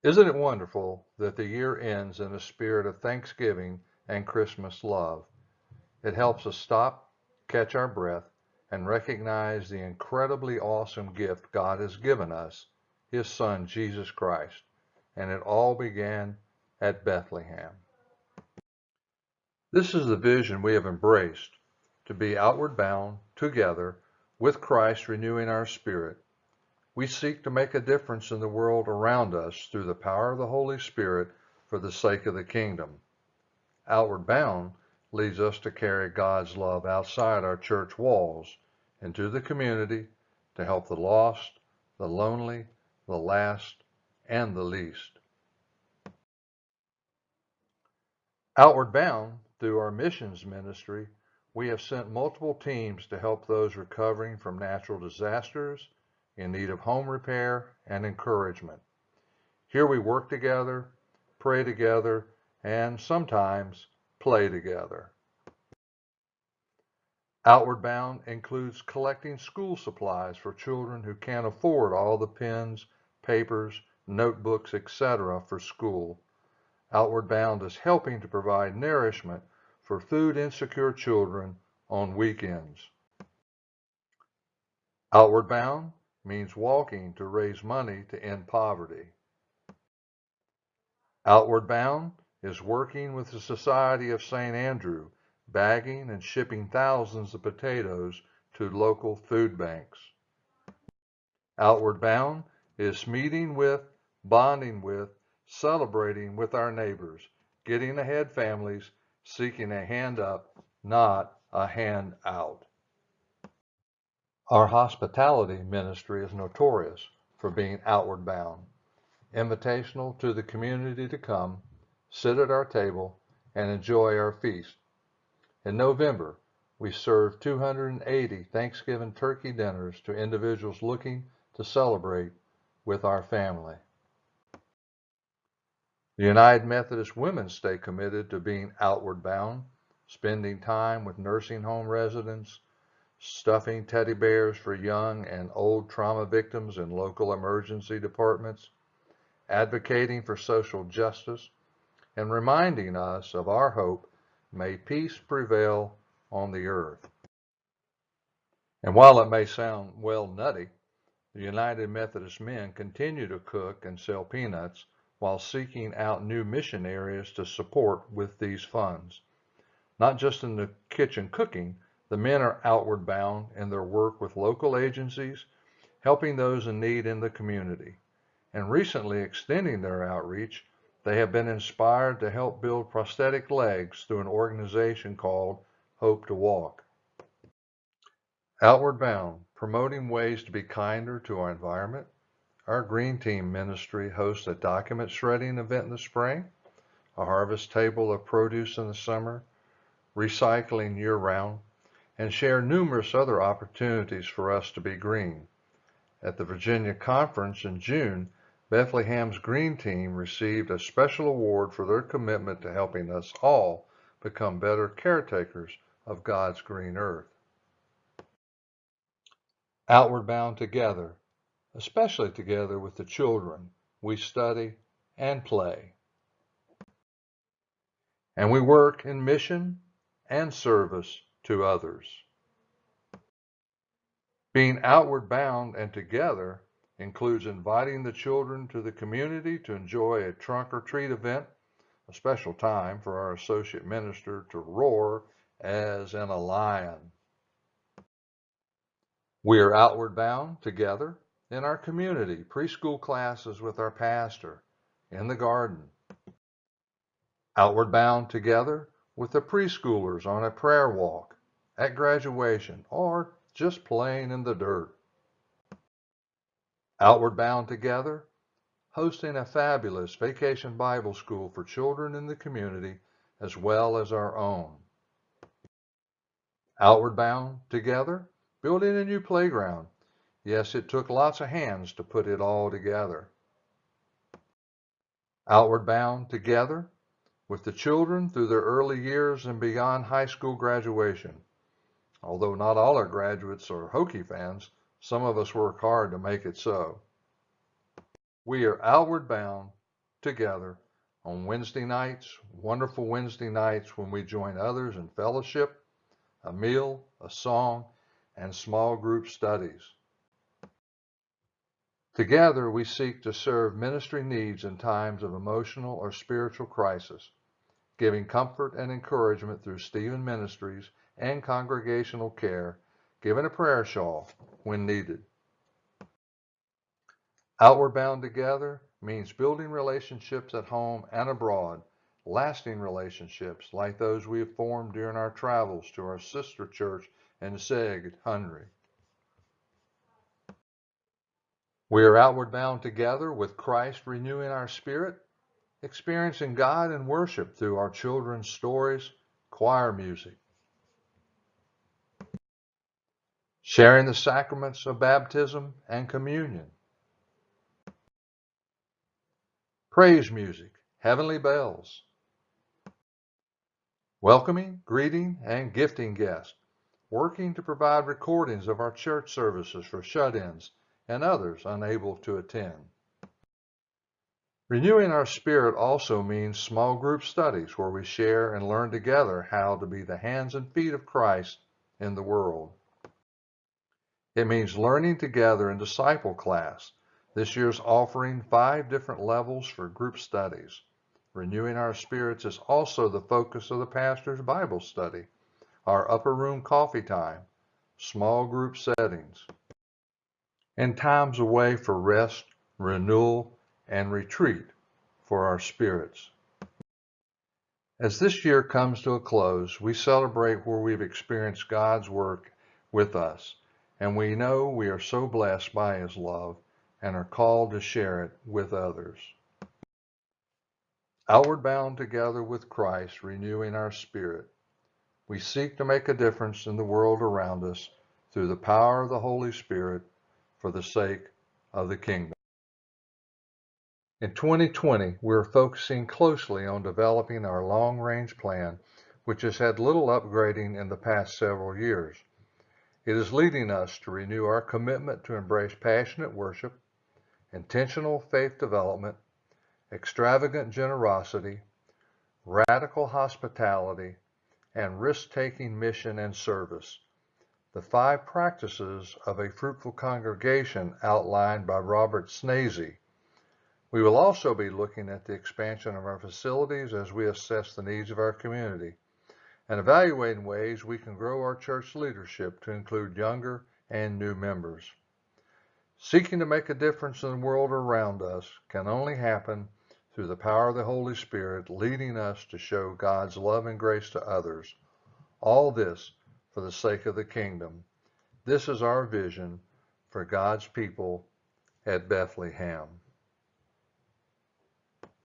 Isn't it wonderful that the year ends in a spirit of Thanksgiving and Christmas love? It helps us stop, catch our breath, and recognize the incredibly awesome gift God has given us, His Son, Jesus Christ. And it all began at Bethlehem. This is the vision we have embraced, to be outward bound together with Christ renewing our spirit. We seek to make a difference in the world around us through the power of the Holy Spirit for the sake of the kingdom. Outward bound leads us to carry God's love outside our church walls into the community to help the lost, the lonely, the last, and the least. Outward bound, through our missions ministry, we have sent multiple teams to help those recovering from natural disasters, in need of home repair, and encouragement. Here we work together, pray together, and sometimes play together. Outward bound includes collecting school supplies for children who can't afford all the pens, papers, notebooks, etc. for school. Outward bound is helping to provide nourishment for food insecure children on weekends. Outward bound means walking to raise money to end poverty. Outward bound is working with the Society of St. Andrew, bagging and shipping thousands of potatoes to local food banks. Outward bound is meeting with, bonding with, celebrating with our neighbors, getting ahead families, seeking a hand up, not a hand out. Our hospitality ministry is notorious for being outward bound, invitational to the community to come, sit at our table, and enjoy our feast. In November, we served 280 Thanksgiving turkey dinners to individuals looking to celebrate with our family. The United Methodist Women stay committed to being outward bound, spending time with nursing home residents, stuffing teddy bears for young and old trauma victims in local emergency departments, advocating for social justice, and reminding us of our hope, may peace prevail on the earth. And while it may sound well nutty, the United Methodist Men continue to cook and sell peanuts while seeking out new mission areas to support with these funds. Not just in the kitchen cooking, the men are outward bound in their work with local agencies, helping those in need in the community. And recently extending their outreach, they have been inspired to help build prosthetic legs through an organization called Hope to Walk. Outward bound, promoting ways to be kinder to our environment. Our Green Team ministry hosts a document shredding event in the spring, a harvest table of produce in the summer, recycling year-round, and share numerous other opportunities for us to be green. At the Virginia Conference in June, Bethlehem's Green Team received a special award for their commitment to helping us all become better caretakers of God's green earth. Outward bound together, especially together with the children, we study and play. And we work in mission and service to others. Being outward bound and together includes inviting the children to the community to enjoy a trunk or treat event, a special time for our associate minister to roar as in a lion. We are outward bound together in our community, preschool classes with our pastor, in the garden. Outward bound together with the preschoolers on a prayer walk, at graduation, or just playing in the dirt. Outward bound together, hosting a fabulous vacation Bible school for children in the community as well as our own. Outward bound together, building a new playground. Yes, it took lots of hands to put it all together. Outward bound together, with the children through their early years and beyond high school graduation. Although not all our graduates are Hokie fans, some of us work hard to make it so. We are outward bound together on Wednesday nights, wonderful Wednesday nights when we join others in fellowship, a meal, a song, and small group studies. Together, we seek to serve ministry needs in times of emotional or spiritual crisis, giving comfort and encouragement through Stephen Ministries and Congregational Care, giving a prayer shawl when needed. Outward Bound Together means building relationships at home and abroad, lasting relationships like those we have formed during our travels to our sister church in Zeg, Hungary. We are outward bound together with Christ renewing our spirit, experiencing God in worship through our children's stories, choir music, sharing the sacraments of baptism and communion, praise music, heavenly bells, welcoming, greeting, and gifting guests, working to provide recordings of our church services for shut-ins and others unable to attend. Renewing our spirit also means small group studies where we share and learn together how to be the hands and feet of Christ in the world. It means learning together in disciple class. This year's offering 5 different levels for group studies. Renewing our spirits is also the focus of the pastor's Bible study, our upper room coffee time, small group settings, and times away for rest, renewal, and retreat for our spirits. As this year comes to a close, we celebrate where we've experienced God's work with us, and we know we are so blessed by His love and are called to share it with others. Outward bound together with Christ, renewing our spirit, we seek to make a difference in the world around us through the power of the Holy Spirit for the sake of the kingdom. In 2020, we're focusing closely on developing our long-range plan, which has had little upgrading in the past several years. It is leading us to renew our commitment to embrace passionate worship, intentional faith development, extravagant generosity, radical hospitality, and risk-taking mission and service, the 5 practices of a fruitful congregation outlined by Robert Snazy. We will also be looking at the expansion of our facilities as we assess the needs of our community and evaluating ways we can grow our church leadership to include younger and new members. Seeking to make a difference in the world around us can only happen through the power of the Holy Spirit leading us to show God's love and grace to others. All this for the sake of the kingdom. This is our vision for God's people at Bethlehem.